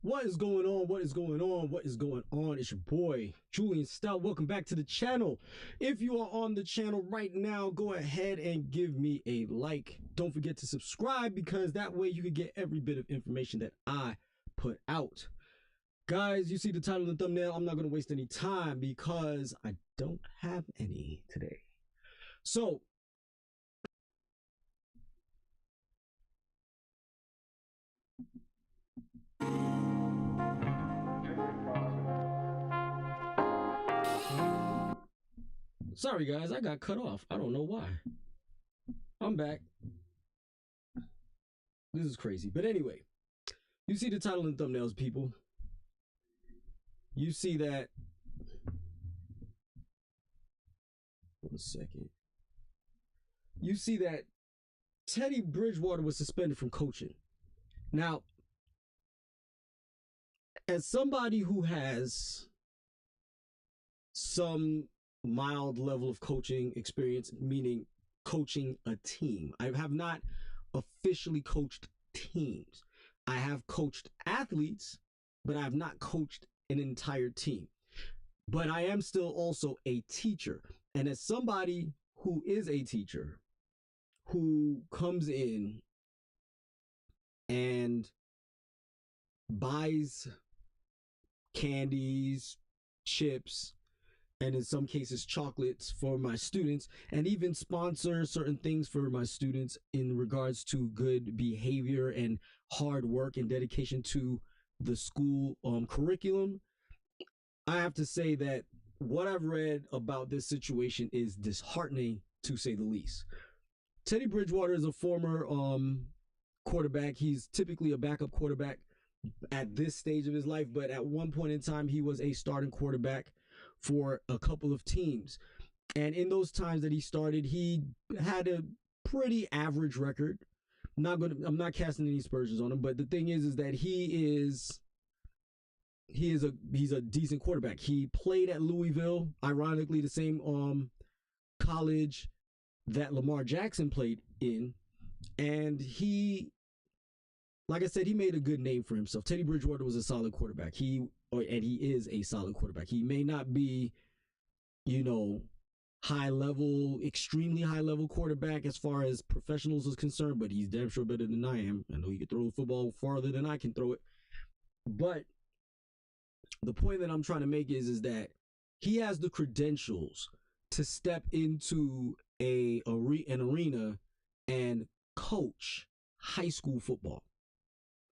What is going on? What is going on? What is going on? It's your boy, Julien Stoutt. Welcome back to the channel. If you are on the channel right now, go ahead and give me a like. Don't forget to subscribe because that way you can get every bit of information that I put out. Guys, you see the title and the thumbnail. I'm not going to waste any time because I don't have any today. So, sorry guys, I got cut off. I don't know why. I'm back. This is crazy. But anyway, you see the title and thumbnails, people. You see that. One second. You see that Teddy Bridgewater was suspended from coaching. Now, as somebody who has some mild level of coaching experience, meaning coaching a team, I have not officially coached teams. I have coached athletes, but I have not coached an entire team. But I am still also a teacher. And as somebody who is a teacher, who comes in and buys candies, chips, and in some cases chocolates for my students, and even sponsor certain things for my students in regards to good behavior and hard work and dedication to the school curriculum, I have to say that what I've read about this situation is disheartening, to say the least. Teddy Bridgewater is a former quarterback. He's typically a backup quarterback at this stage of his life, but at one point in time, he was a starting quarterback for a couple of teams. And in those times that he started, he had a pretty average record. I'm not casting any aspersions on him, but the thing is that he's a decent quarterback. He played at Louisville, ironically the same college that Lamar Jackson played in, and he, like I said, he made a good name for himself. Teddy Bridgewater was a solid quarterback. He is a solid quarterback. He may not be, high level, extremely high level quarterback as far as professionals is concerned, but he's damn sure better than I am. I know he can throw the football farther than I can throw it. But the point that I'm trying to make is that he has the credentials to step into an arena and coach high school football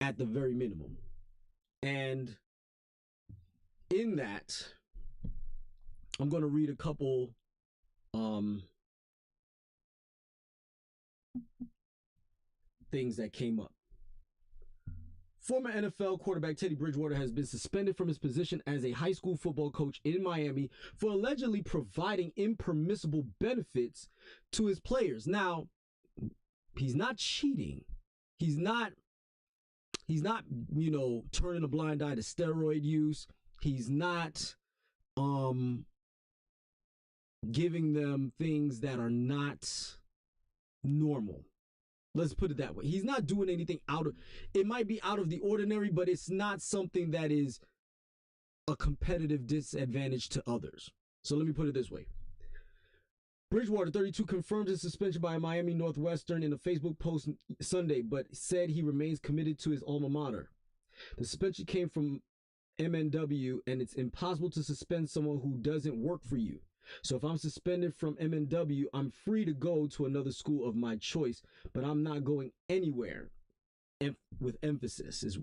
at the very minimum. And in that, I'm going to read a couple things that came up. Former NFL quarterback Teddy Bridgewater has been suspended from his position as a high school football coach in Miami for allegedly providing impermissible benefits to his players. Now, he's not cheating. He's not, turning a blind eye to steroid use. He's not giving them things that are not normal. Let's put it that way. He's not doing anything it might be out of the ordinary, but it's not something that is a competitive disadvantage to others. So let me put it this way. Bridgewater, 32, confirmed his suspension by Miami Northwestern in a Facebook post Sunday, but said he remains committed to his alma mater. The suspension came from MNW, and it's impossible to suspend someone who doesn't work for you. So if I'm suspended from MNW, I'm free to go to another school of my choice, but I'm not going anywhere. With emphasis is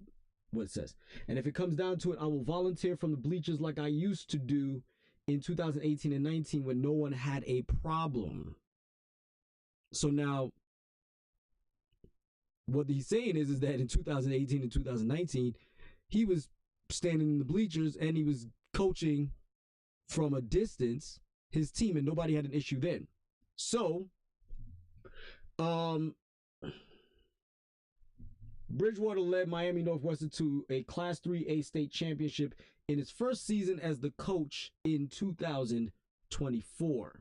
what it says. And if it comes down to it, I will volunteer from the bleachers like I used to do in 2018 and 19 when no one had a problem. So now, what he's saying is that in 2018 and 2019, he was standing in the bleachers and he was coaching from a distance his team, and nobody had an issue then. So, Bridgewater led Miami Northwestern to a Class 3A state championship in his first season as the coach in 2024.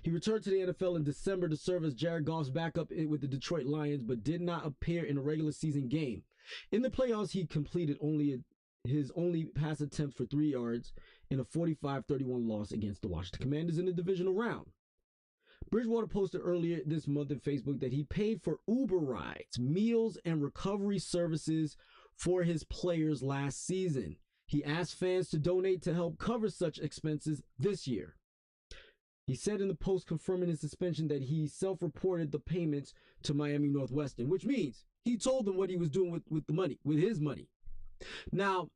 He returned to the NFL in December to serve as Jared Goff's backup with the Detroit Lions, but did not appear in a regular season game. In the playoffs, he completed his only pass attempt for 3 yards in a 45-31 loss against the Washington Commanders in the divisional round. Bridgewater posted earlier this month on Facebook that he paid for Uber rides, meals, and recovery services for his players last season. He asked fans to donate to help cover such expenses this year. He said in the post confirming his suspension that he self-reported the payments to Miami Northwestern, which means he told them what he was doing with the money, with his money. Now,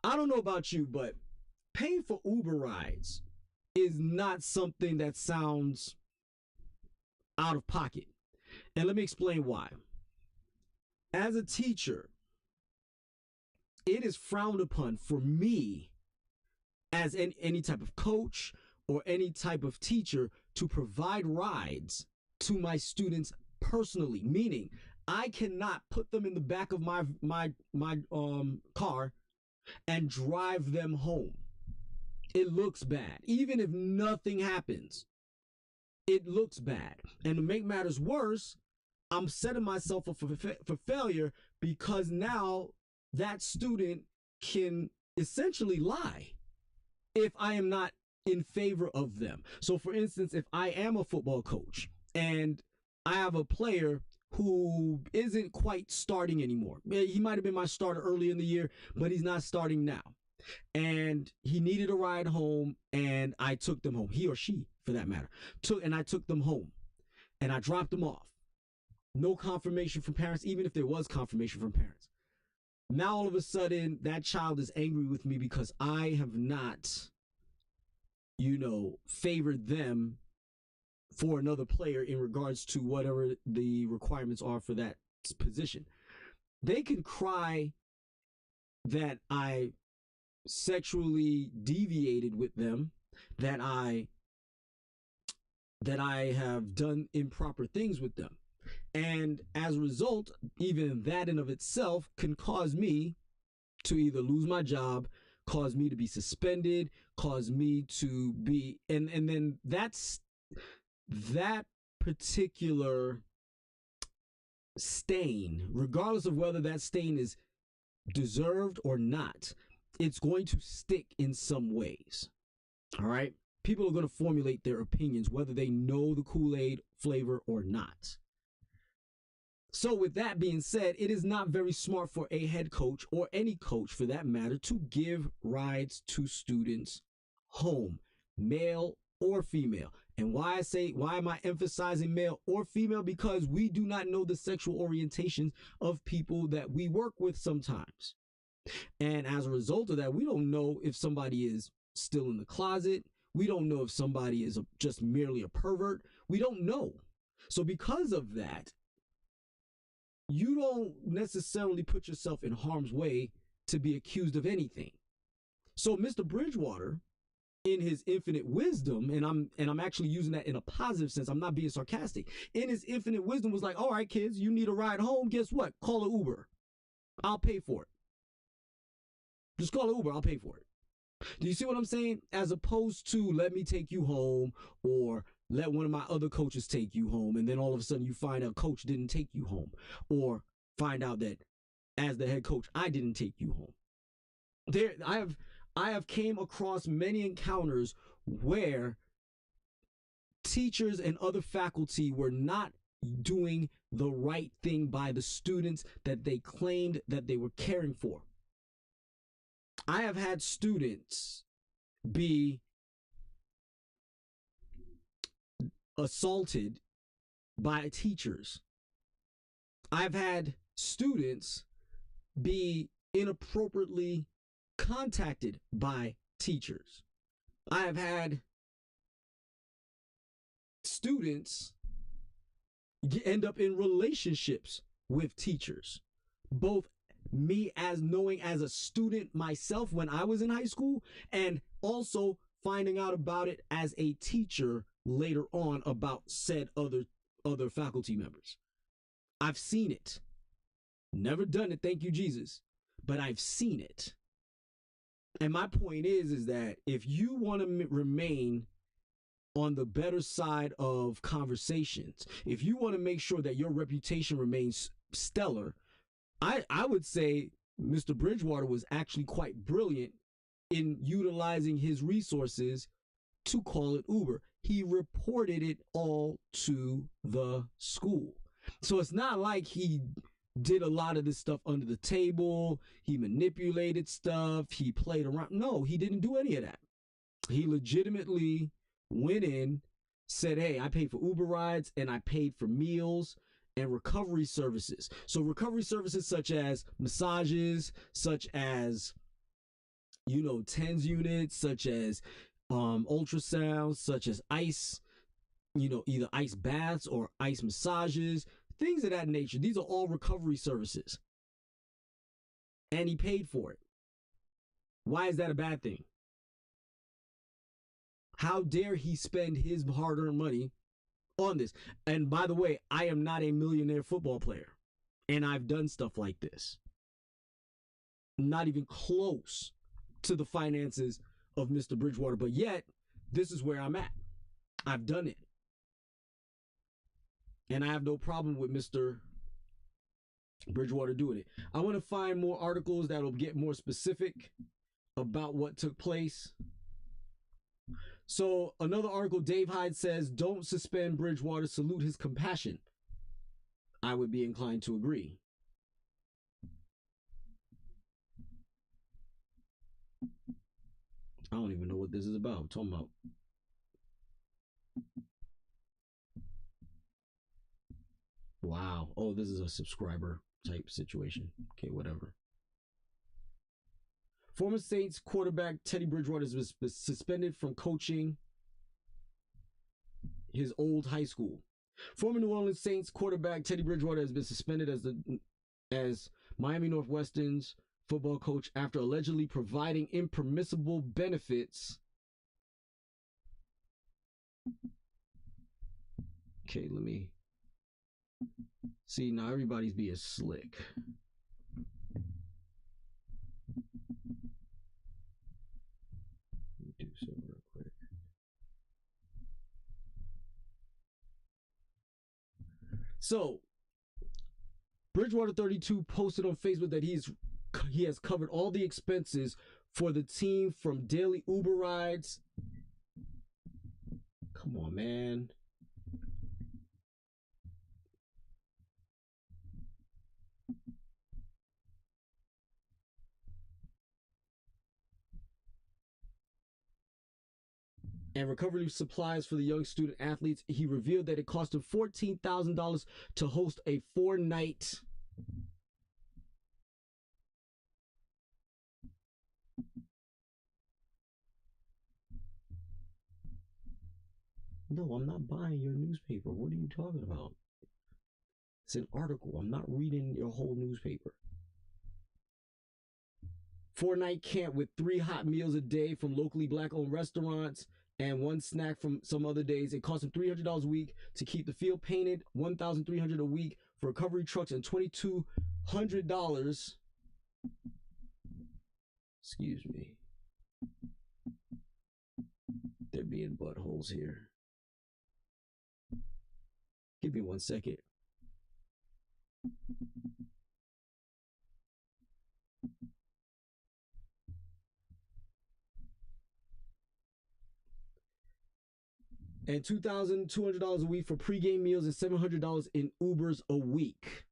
I don't know about you, but paying for Uber rides is not something that sounds out of pocket. And let me explain why. As a teacher, it is frowned upon for me as any type of coach or any type of teacher to provide rides to my students personally, meaning I cannot put them in the back of my car and drive them home. It looks bad. Even if nothing happens, it looks bad. And to make matters worse, I'm setting myself up for failure, because now that student can essentially lie if I am not in favor of them. So for instance, if I am a football coach and I have a player who isn't quite starting anymore, he might have been my starter early in the year, but he's not starting now, and he needed a ride home, and I took them home, he or she for that matter, and I took them home and I dropped them off. No confirmation from parents, even if there was confirmation from parents. Now all of a sudden that child is angry with me because I have not, favored them for another player in regards to whatever the requirements are for that position. They can cry that I sexually deviated with them, that I have done improper things with them. And as a result, even that in of itself can cause me to either lose my job, cause me to be suspended, cause me to be, and then that particular stain, regardless of whether that stain is deserved or not, it's going to stick in some ways. All right. People are going to formulate their opinions, whether they know the Kool-Aid flavor or not. So with that being said, it is not very smart for a head coach, or any coach for that matter, to give rides to students home, male or female. And why am I emphasizing male or female? Because we do not know the sexual orientations of people that we work with sometimes. And as a result of that, we don't know if somebody is still in the closet. We don't know if somebody is just merely a pervert. We don't know. So because of that, you don't necessarily put yourself in harm's way to be accused of anything. So Mr. Bridgewater, in his infinite wisdom, and I'm actually using that in a positive sense, I'm not being sarcastic, in his infinite wisdom was like, all right, kids, you need a ride home. Guess what? Call an Uber. I'll pay for it. Just call an Uber. I'll pay for it. Do you see what I'm saying? As opposed to let me take you home, or let one of my other coaches take you home, and then all of a sudden you find out coach didn't take you home, or find out that as the head coach I didn't take you home. I have came across many encounters where teachers and other faculty were not doing the right thing by the students that they claimed that they were caring for. I have had students be assaulted by teachers. I've had students be inappropriately contacted by teachers. I have had students end up in relationships with teachers, both me as knowing as a student myself when I was in high school, and also finding out about it as a teacher later on about said other faculty members. I've seen it. Never done it, thank you Jesus, but I've seen it. And my point is that if you want to remain on the better side of conversations, if you want to make sure that your reputation remains stellar, I would say Mr. Bridgewater was actually quite brilliant in utilizing his resources to call it Uber. He reported it all to the school. So it's not like he did a lot of this stuff under the table. He manipulated stuff. He played around. No, he didn't do any of that. He legitimately went in, said, hey, I paid for Uber rides and I paid for meals and recovery services. So recovery services such as massages, such as, TENS units, such as ultrasounds, such as ice, either ice baths or ice massages, things of that nature. These are all recovery services. And he paid for it. Why is that a bad thing? How dare he spend his hard-earned money on this? And by the way, I am not a millionaire football player, and I've done stuff like this. Not even close to the finances of Mr. Bridgewater, but yet this is where I'm at. I've done it. And I have no problem with Mr. Bridgewater doing it. I want to find more articles that will get more specific about what took place. So another article, Dave Hyde says, don't suspend Bridgewater, salute his compassion. I would be inclined to agree. I don't even know what this is about. I'm talking about. Wow. Oh, this is a subscriber type situation. Okay, whatever. Former Saints quarterback Teddy Bridgewater was suspended from coaching his old high school. Former New Orleans Saints quarterback Teddy Bridgewater has been suspended as Miami Northwestern's football coach after allegedly providing impermissible benefits. Okay, let me see. Now everybody's being slick. Let me do something real quick. So, Bridgewater 32 posted on Facebook that he has covered all the expenses for the team, from daily Uber rides. Come on, man. And recovery supplies for the young student athletes. He revealed that it cost him $14,000 to host a 4-night No, I'm not buying your newspaper. What are you talking about? It's an article. I'm not reading your whole newspaper. 4-night camp with 3 hot meals a day from locally black-owned restaurants and 1 snack from some other days. It cost him $300 a week to keep the field painted, $1,300 a week for recovery trucks, and $2,200. Excuse me. They're being buttholes here. Give me 1 second. And $2,200 a week for pregame meals and $700 in Ubers a week.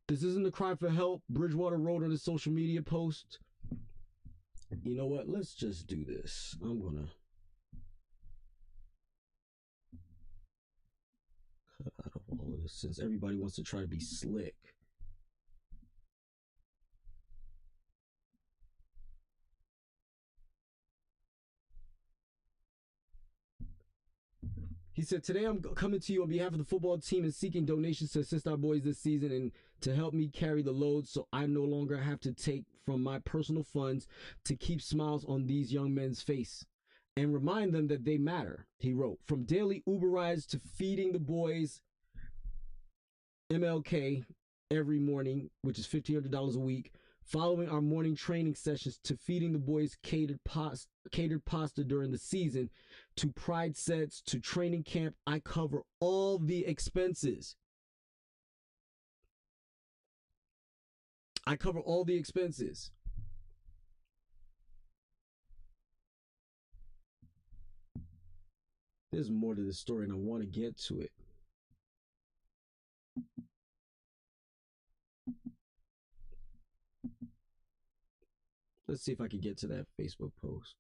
This isn't a cry for help, Bridgewater wrote on his social media post. You know what? Let's just do this. I'm going to cut out of all of this since everybody wants to try to be slick. He said, today I'm coming to you on behalf of the football team and seeking donations to assist our boys this season and to help me carry the load so I no longer have to take from my personal funds to keep smiles on these young men's face and remind them that they matter, he wrote. From daily Uber rides to feeding the boys MLK every morning, which is $1,500 a week, following our morning training sessions to feeding the boys catered pasta during the season, to pride sets, to training camp, I cover all the expenses. I cover all the expenses. There's more to this story and I want to get to it. Let's see if I can get to that Facebook post.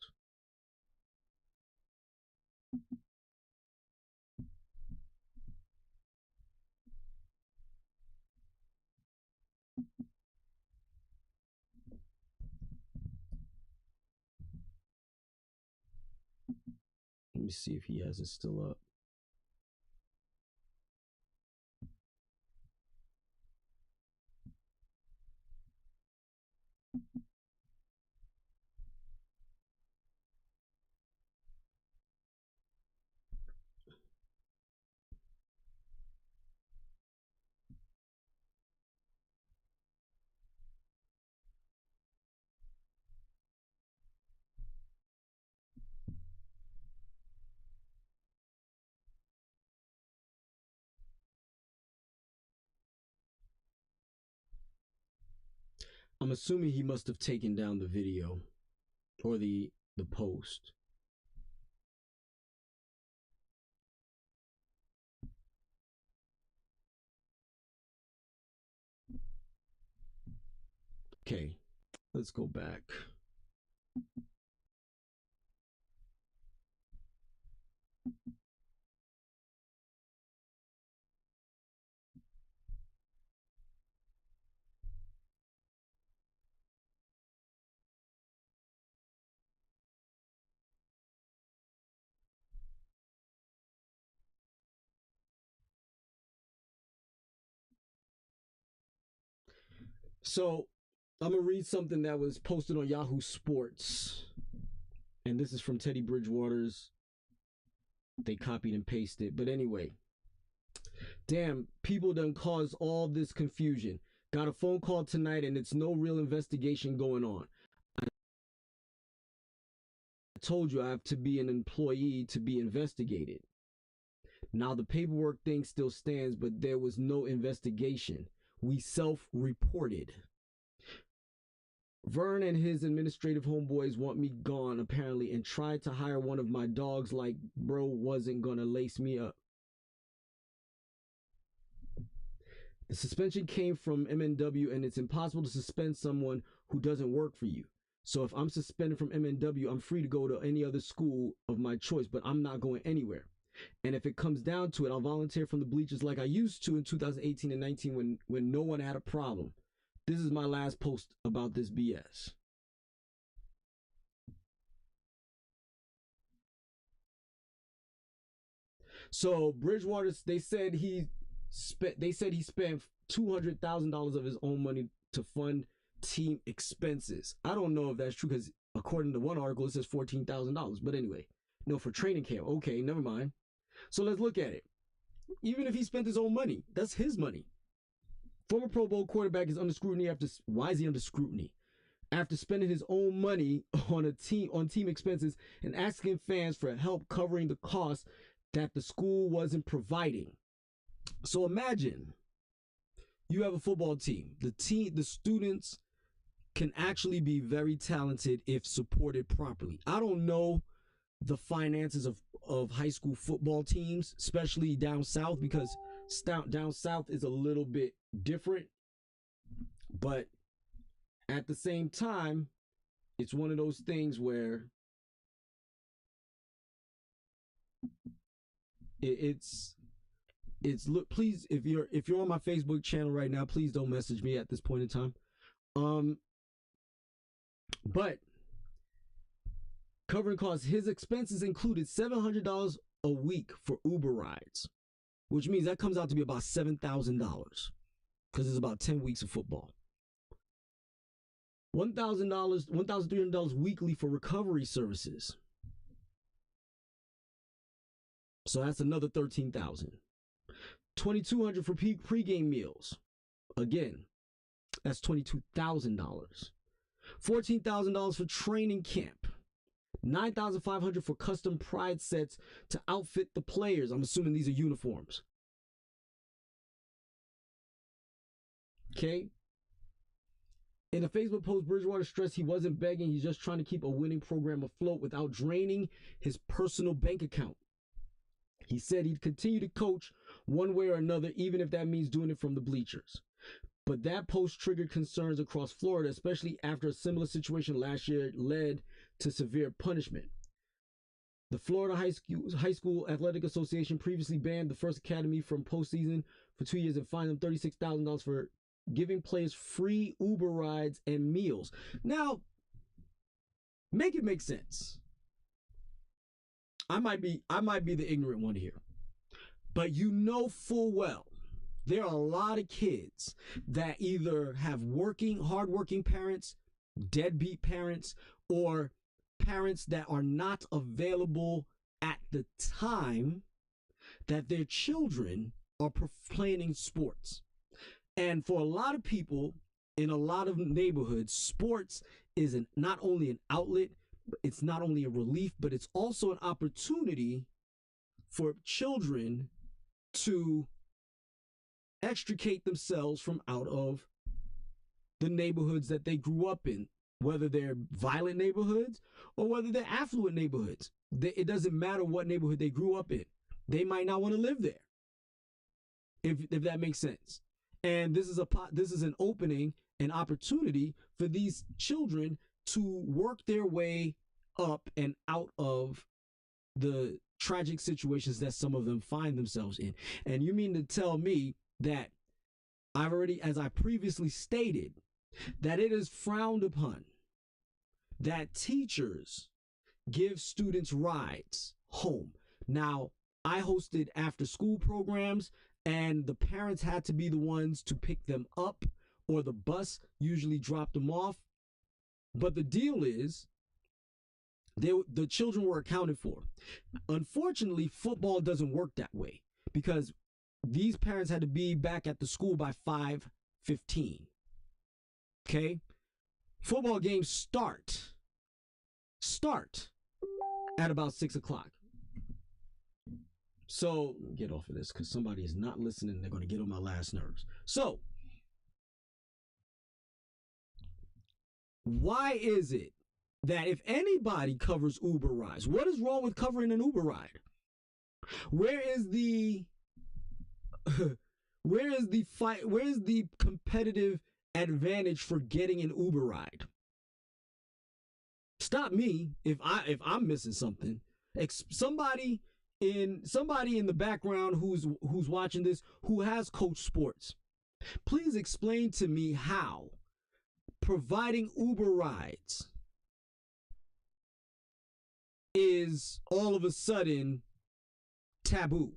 Let me see if he has it still up. I'm assuming he must have taken down the video or the post. Okay, let's go back. So I'm gonna read something that was posted on Yahoo Sports, and this is from Teddy Bridgewater's. They copied and pasted, but anyway, damn, people done caused all this confusion. Got a phone call tonight, and it's no real investigation going on. I told you I have to be an employee to be investigated. Now the paperwork thing still stands, but there was no investigation. We self-reported. Vern and his administrative homeboys want me gone, apparently, and tried to hire one of my dogs like bro wasn't gonna lace me up. The suspension came from MNW, and it's impossible to suspend someone who doesn't work for you. So if I'm suspended from MNW, I'm free to go to any other school of my choice, but I'm not going anywhere. And if it comes down to it, I'll volunteer from the bleachers like I used to in 2018 and 19 when no one had a problem. This is my last post about this BS. So Bridgewater, they said he spent $200,000 of his own money to fund team expenses. I don't know if that's true because according to one article it says $14,000. But anyway, no, for training camp. Okay, never mind. So let's look at it. Even if he spent his own money, that's his money. Former Pro Bowl quarterback is under scrutiny after. Why is he under scrutiny? After spending his own money on team expenses and asking fans for help covering the costs that the school wasn't providing. So imagine you have a football team. The students can actually be very talented if supported properly. I don't know the finances of high school football teams, especially down south, because down south is a little bit different. But at the same time, it's one of those things where it's look, please, if you're on my Facebook channel right now, please don't message me at this point in time. But covering costs, his expenses included $700 a week for Uber rides, which means that comes out to be about $7,000 because it's about 10 weeks of football. $1,300 weekly for recovery services. So that's another $13,000. $2,200 for pregame meals. Again, that's $22,000. $14,000 for training camp. $9,500 for custom pride sets to outfit the players. I'm assuming these are uniforms. Okay. In a Facebook post, Bridgewater stressed he wasn't begging. He's just trying to keep a winning program afloat without draining his personal bank account. He said he'd continue to coach one way or another, even if that means doing it from the bleachers. But that post triggered concerns across Florida, especially after a similar situation last year led to severe punishment. The Florida High School Athletic Association previously banned the First Academy from postseason for 2 years and fined them $36,000 for giving players free Uber rides and meals. Now, make it make sense. I might be the ignorant one here, but you know full well there are a lot of kids that either have hardworking parents, deadbeat parents, or parents that are not available at the time that their children are playing sports. And for a lot of people in a lot of neighborhoods, sports is not only an outlet, it's not only a relief, but it's also an opportunity for children to extricate themselves from out of the neighborhoods that they grew up in, whether they're violent neighborhoods or whether they're affluent neighborhoods. It doesn't matter what neighborhood they grew up in. They might not want to live there, if that makes sense. And this is an opening, an opportunity for these children to work their way up and out of the tragic situations that some of them find themselves in. And you mean to tell me that I've already, as I previously stated, that it is frowned upon that teachers give students rides home. Now, I hosted after school programs, and the parents had to be the ones to pick them up, or the bus usually dropped them off. But the deal is, the children were accounted for. Unfortunately, football doesn't work that way, because these parents had to be back at the school by 5:15. Okay? Football games start at about 6 o'clock. So, get off of this because somebody is not listening. They're going to get on my last nerves. So, why is it that if anybody covers Uber rides, what is wrong with covering an Uber ride? Where is the fight? Where is the competitive advantage for getting an Uber ride? Stop me if I'm missing something. Somebody in the background who's watching this, who has coached sports, please explain to me how providing Uber rides is all of a sudden taboo.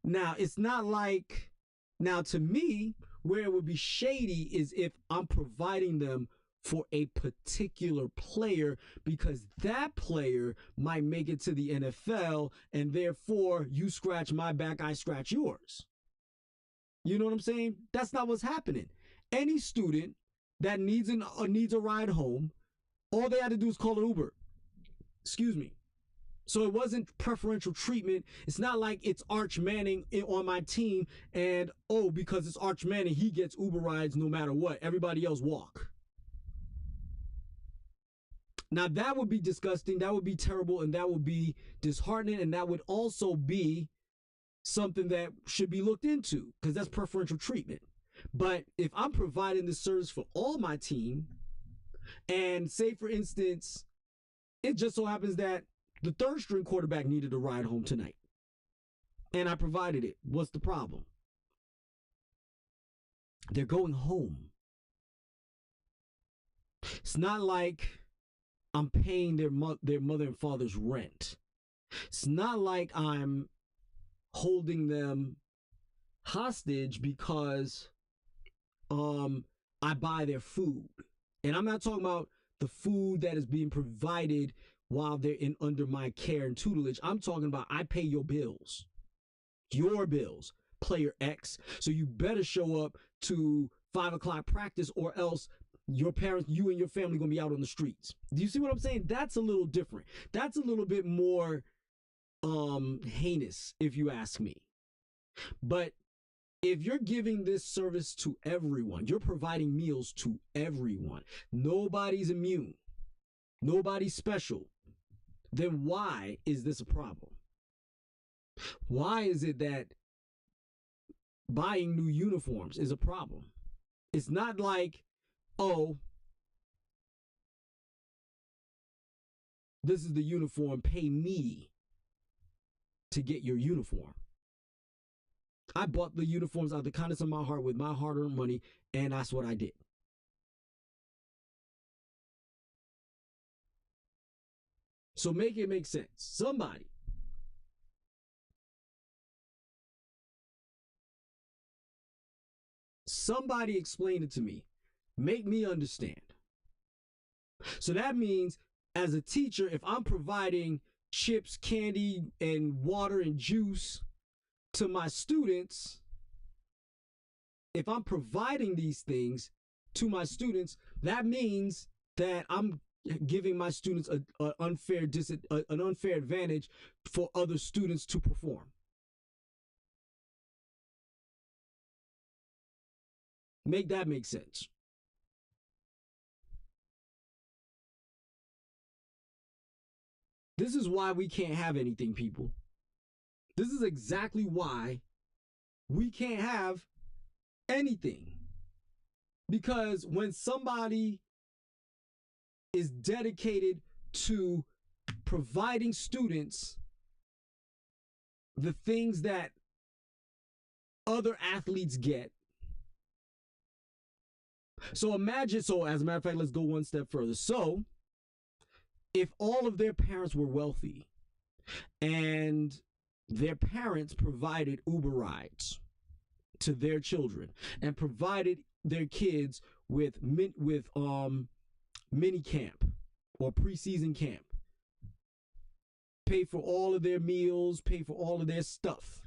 Now, it's not like, now to me, where it would be shady is if I'm providing them for a particular player, because that player might make it to the NFL, and therefore you scratch my back, I scratch yours. You know what I'm saying? That's not what's happening. Any student that needs a ride home, all they had to do is call an Uber. Excuse me. So it wasn't preferential treatment. It's not like it's Arch Manning on my team, and because it's Arch Manning, he gets Uber rides no matter what. Everybody else walk. Now, that would be disgusting, that would be terrible, and that would be disheartening, and that would also be something that should be looked into, because that's preferential treatment. But if I'm providing this service for all my team, and say, for instance, it just so happens that the third string quarterback needed a ride home tonight, and I provided it, what's the problem? They're going home. It's not like I'm paying their mother and father's rent. It's not like I'm holding them hostage because I buy their food. And I'm not talking about the food that is being provided while they're under my care and tutelage. I'm talking about I pay your bills, player X. So you better show up to 5 o'clock practice, or else your parents, you and your family gonna be out on the streets. Do you see what I'm saying? That's a little different. That's a little bit more heinous, if you ask me. But if you're giving this service to everyone, you're providing meals to everyone, nobody's immune, nobody's special, then why is this a problem? Why is it that buying new uniforms is a problem? It's not like, this is the uniform, pay me to get your uniform. I bought the uniforms out of the kindness of my heart with my hard-earned money, and that's what I did. So make it make sense. Somebody explain it to me. Make me understand. So that means, as a teacher, if I'm providing chips, candy, and water and juice to my students, if I'm providing these things to my students, that means that I'm giving my students an unfair advantage for other students to perform. Make that make sense. This is why we can't have anything, people. This is exactly why we can't have anything. Because when somebody is dedicated to providing students the things that other athletes get. So imagine, so as a matter of fact, let's go one step further. So if all of their parents were wealthy and their parents provided Uber rides to their children and provided their kids with mini camp or preseason camp, pay for all of their meals, pay for all of their stuff,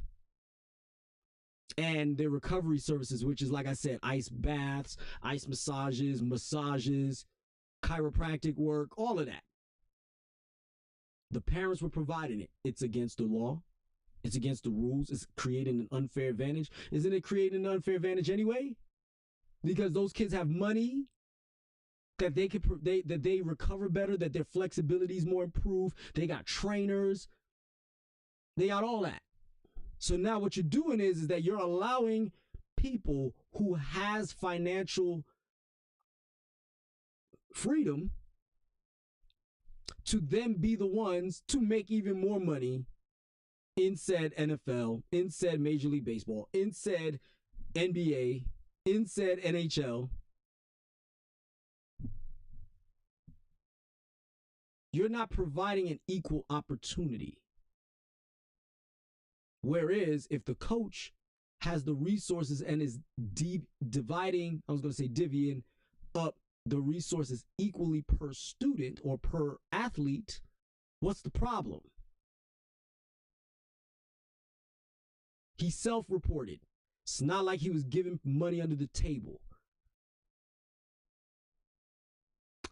and their recovery services, which is, like I said, ice baths, ice massages, chiropractic work, all of that. The parents were providing it. It's against the law. It's against the rules. It's creating an unfair advantage. Isn't it creating an unfair advantage anyway? Because those kids have money that they recover better, that their flexibility is more improved. They got trainers. They got all that. So now what you're doing is that you're allowing people who has financial freedom to then be the ones to make even more money in said NFL, in said Major League Baseball, in said NBA, in said NHL. You're not providing an equal opportunity. Whereas if the coach has the resources and is divvying up the resources equally per student or per athlete, what's the problem? He self-reported. It's not like he was giving money under the table.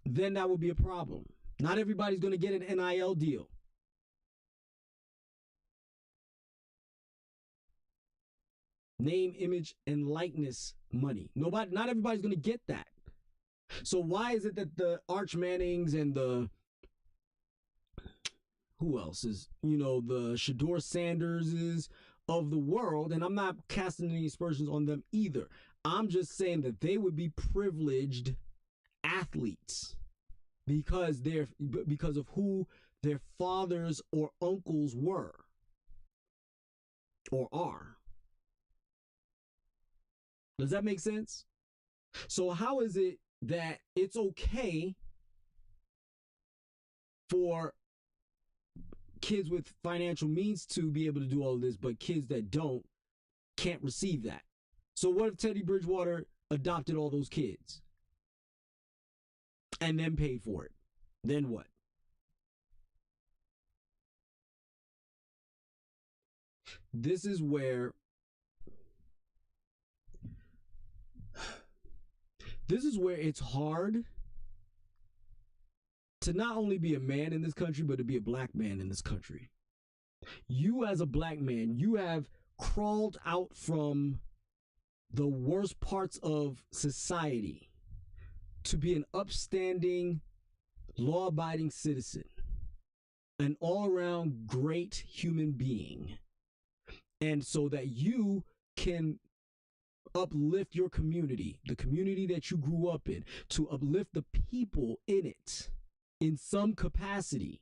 Then that would be a problem. Not everybody's going to get an NIL deal. Name, image, and likeness money. Not everybody's going to get that. So why is it that the Arch Mannings and the, who else is, the Shedeur Sanderses of the world, and I'm not casting any aspersions on them either. I'm just saying that they would be privileged athletes because of who their fathers or uncles were or are. Does that make sense? So how is it that it's okay for kids with financial means to be able to do all of this, but kids that don't can't receive that? So what if Teddy Bridgewater adopted all those kids and then paid for it? Then what? This is where it's hard to not only be a man in this country, but to be a black man in this country. You as a black man, you have crawled out from the worst parts of society to be an upstanding, law-abiding citizen, an all-around great human being. And so that you can uplift your community, the community that you grew up in, to uplift the people in it in some capacity.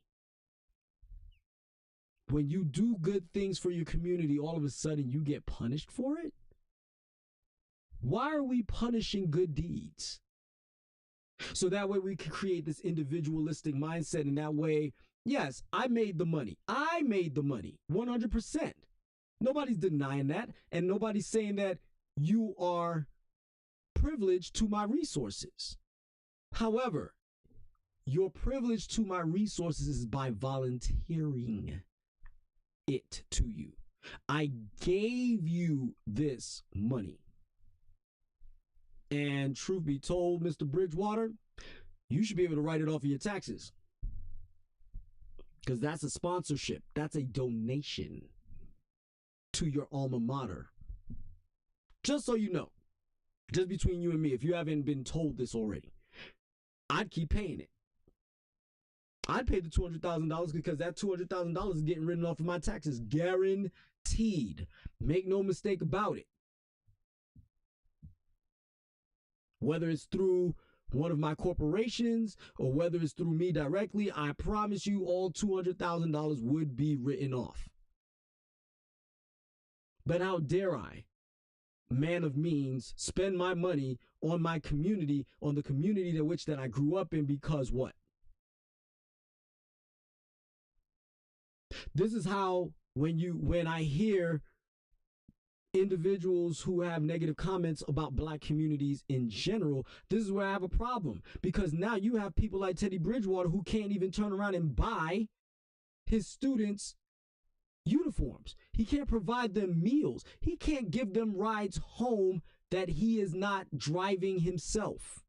When you do good things for your community, all of a sudden you get punished for it? Why are we punishing good deeds? So that way we can create this individualistic mindset, and that way, yes, I made the money. I made the money, 100%. Nobody's denying that, and nobody's saying that you are privileged to my resources. However, your privilege to my resources is by volunteering it to you. I gave you this money. And truth be told, Mr. Bridgewater, you should be able to write it off of your taxes. Because that's a sponsorship. That's a donation to your alma mater. Just so you know. Just between you and me, if you haven't been told this already, I'd keep paying it. I'd pay the $200,000 because that $200,000 is getting written off of my taxes, guaranteed. Make no mistake about it. Whether it's through one of my corporations or whether it's through me directly, I promise you all $200,000 would be written off. But how dare I, man of means, spend my money on my community, on the community that I grew up in, because what? This is how, when I hear individuals who have negative comments about black communities in general, this is where I have a problem, because now you have people like Teddy Bridgewater who can't even turn around and buy his students uniforms. He can't provide them meals. He can't give them rides home that he is not driving himself.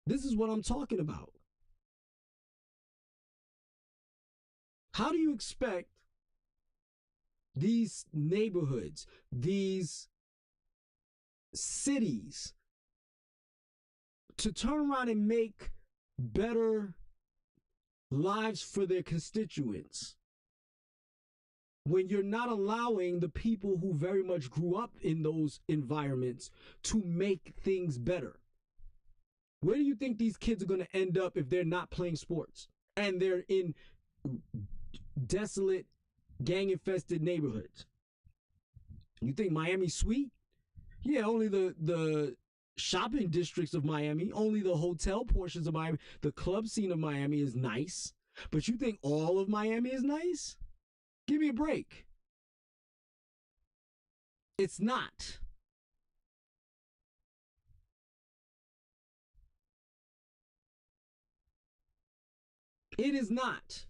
This is what I'm talking about. How do you expect these neighborhoods, these cities, to turn around and make better lives for their constituents when you're not allowing the people who very much grew up in those environments to make things better? Where do you think these kids are going to end up if they're not playing sports and they're in desolate, gang-infested neighborhoods? You think Miami's sweet? Yeah, only the shopping districts of Miami, only the hotel portions of Miami, the club scene of Miami is nice. But you think all of Miami is nice? Give me a break. It's not. It is not.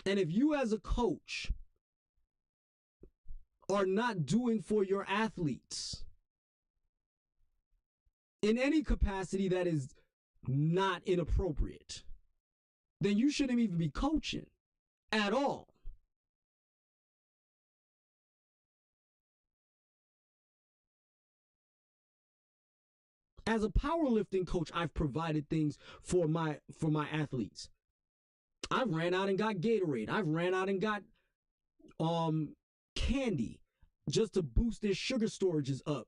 And if you as a coach are not doing for your athletes in any capacity that is not inappropriate, then you shouldn't even be coaching at all. As a powerlifting coach, I've provided things for my athletes. I've ran out and got Gatorade. I've ran out and got candy just to boost their sugar storages up.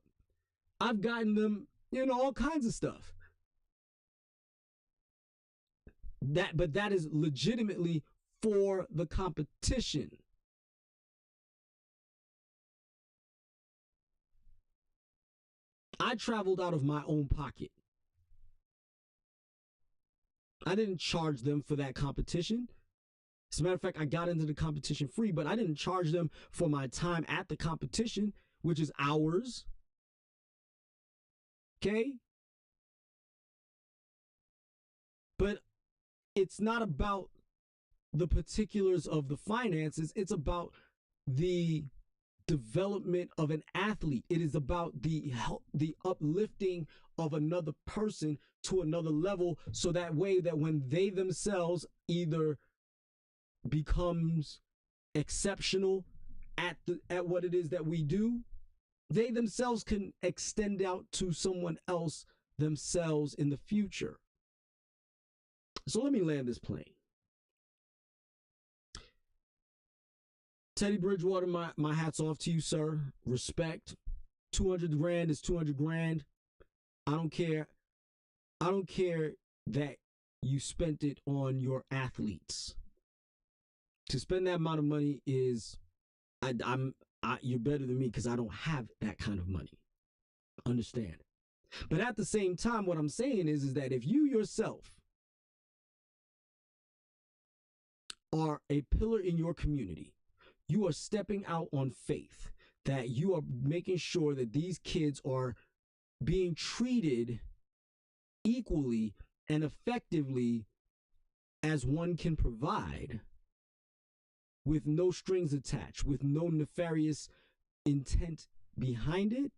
I've gotten them, all kinds of stuff. But that is legitimately for the competition. I traveled out of my own pocket. I didn't charge them for that competition. As a matter of fact, I got into the competition free, but I didn't charge them for my time at the competition, which is hours. Okay? But it's not about the particulars of the finances. It's about the development of an athlete. It is about the uplifting of another person to another level, so that way that when they themselves either becomes exceptional at what it is that we do, they themselves can extend out to someone else themselves in the future. So let me land this plane. Teddy Bridgewater, my hat's off to you, sir. Respect. 200 grand is 200 grand. I don't care. I don't care that you spent it on your athletes. To spend that amount of money is, you're better than me because I don't have that kind of money. Understand? But at the same time, what I'm saying is that if you yourself are a pillar in your community, you are stepping out on faith, that you are making sure that these kids are being treated equally and effectively as one can provide, with no strings attached, with no nefarious intent behind it.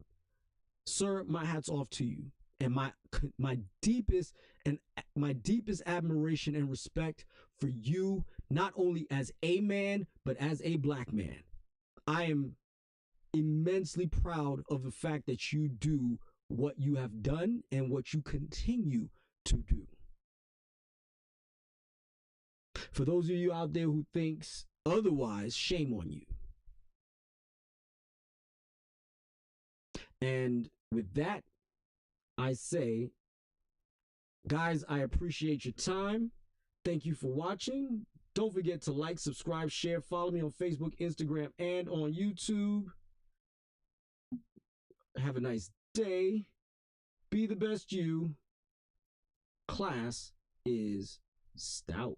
Sir, my hat's off to you. And my deepest admiration and respect for you, not only as a man, but as a black man. I am immensely proud of the fact that you do what you have done and what you continue to do. For those of you out there who thinks otherwise, shame on you. And with that, I say, guys, I appreciate your time. Thank you for watching. Don't forget to like, subscribe, share, follow me on Facebook, Instagram, and on YouTube. Have a nice day. Be the best you. Class is Stoutt.